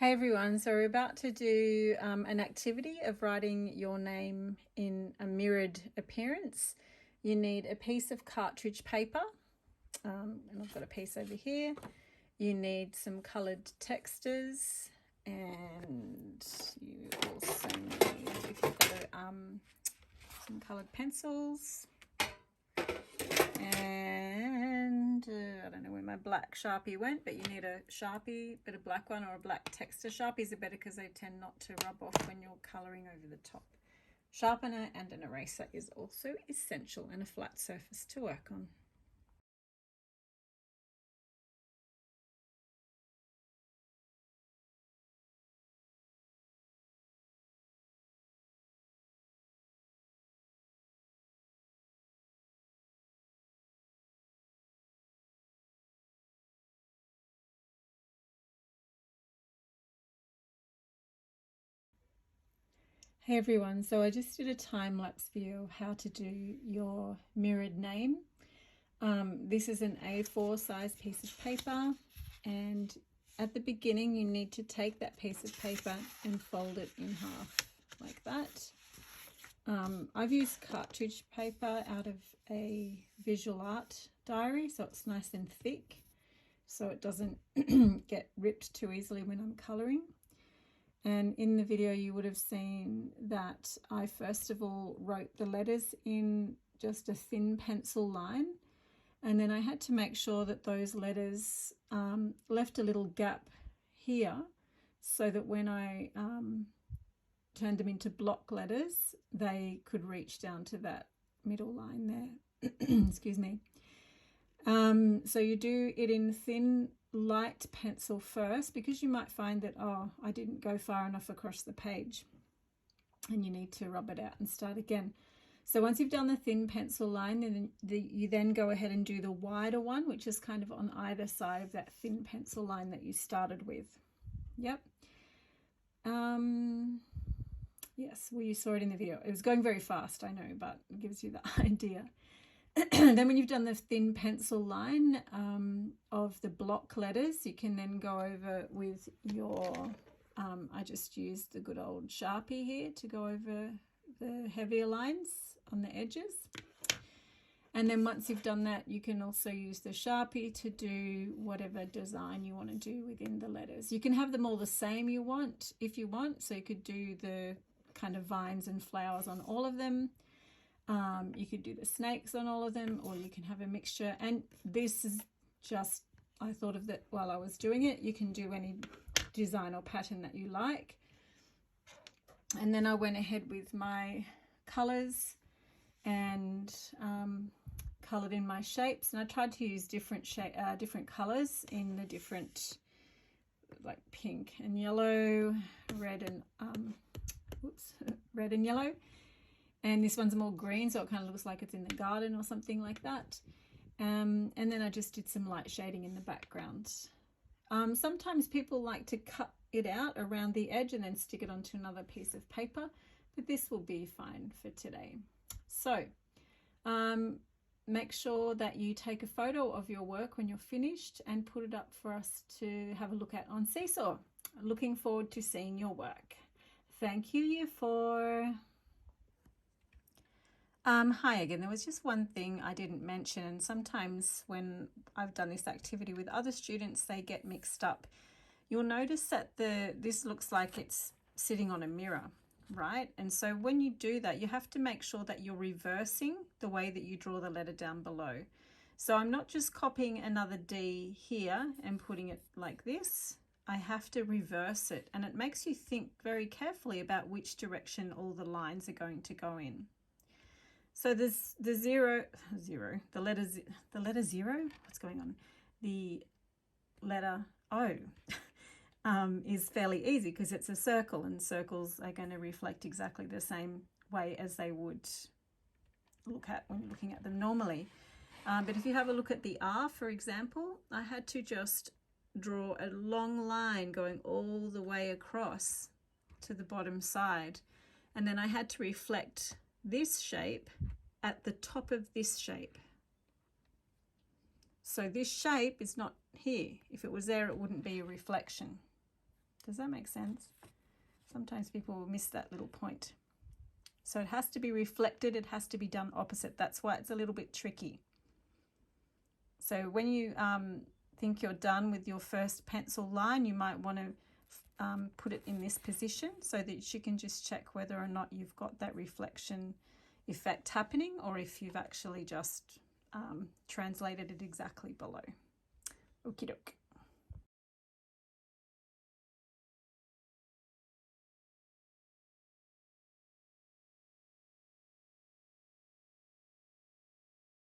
Hey everyone, so we're about to do an activity of writing your name in a mirrored appearance. You need a piece of cartridge paper, and I've got a piece over here. You need some coloured textas, and you also need, if you've got some coloured pencils, and I don't know where my black Sharpie went, but you need a Sharpie, but a black one or a black texta. Sharpies are better because they tend not to rub off when you're colouring over the top. Sharpener and an eraser is also essential, and a flat surface to work on. Hey everyone, so I just did a time-lapse video of how to do your mirrored name. This is an A4 size piece of paper, and at the beginning you need to take that piece of paper and fold it in half like that. I've used cartridge paper out of a visual art diary, so it's nice and thick so it doesn't get ripped too easily when I'm colouring. And in the video you would have seen that I first of all wrote the letters in just a thin pencil line, and then I had to make sure that those letters left a little gap here so that when I turned them into block letters they could reach down to that middle line there. Excuse me. So you do it in thin light pencil first, because you might find that, oh, I didn't go far enough across the page and you need to rub it out and start again. So once you've done the thin pencil line, then you then go ahead and do the wider one, which is kind of on either side of that thin pencil line that you started with. Yep. Yes, well, you saw it in the video. It was going very fast, I know, but it gives you the idea. Then when you've done the thin pencil line of the block letters, you can then go over with your, I just used the good old Sharpie here to go over the heavier lines on the edges. And then once you've done that, you can also use the Sharpie to do whatever design you want to do within the letters. You can have them all the same if you want, so you could do the kind of vines and flowers on all of them. You could do the snakes on all of them, or you can have a mixture. And this is just, I thought of that while I was doing it. You can do any design or pattern that you like. And then I went ahead with my colors and colored in my shapes. And I tried to use different colors in the different, like pink and yellow, red and red and yellow. And this one's more green, so it kind of looks like it's in the garden or something like that. And then I just did some light shading in the background. Sometimes people like to cut it out around the edge and then stick it onto another piece of paper, but this will be fine for today. So make sure that you take a photo of your work when you're finished and put it up for us to have a look at on Seesaw. Looking forward to seeing your work. Thank you, Year 4. Hi again. There was just one thing I didn't mention, and sometimes when I've done this activity with other students, they get mixed up. You'll notice that this looks like it's sitting on a mirror, right? And so when you do that, you have to make sure that you're reversing the way that you draw the letter down below. So I'm not just copying another D here and putting it like this. I have to reverse it, and it makes you think very carefully about which direction all the lines are going to go in. So there's the letter zero, what's going on? The letter O is fairly easy because it's a circle, and circles are going to reflect exactly the same way as they would look at when you're looking at them normally. But if you have a look at the R, for example, I had to just draw a long line going all the way across to the bottom side, and then I had to reflect this shape at the top of this shape. So this shape is not here. If it was there, it wouldn't be a reflection. Does that make sense? Sometimes people will miss that little point. So it has to be reflected, it has to be done opposite. That's why it's a little bit tricky. So when you think you're done with your first pencil line, you might want to put it in this position so that you can just check whether or not you've got that reflection effect happening, or if you've actually just translated it exactly below. Okie doke.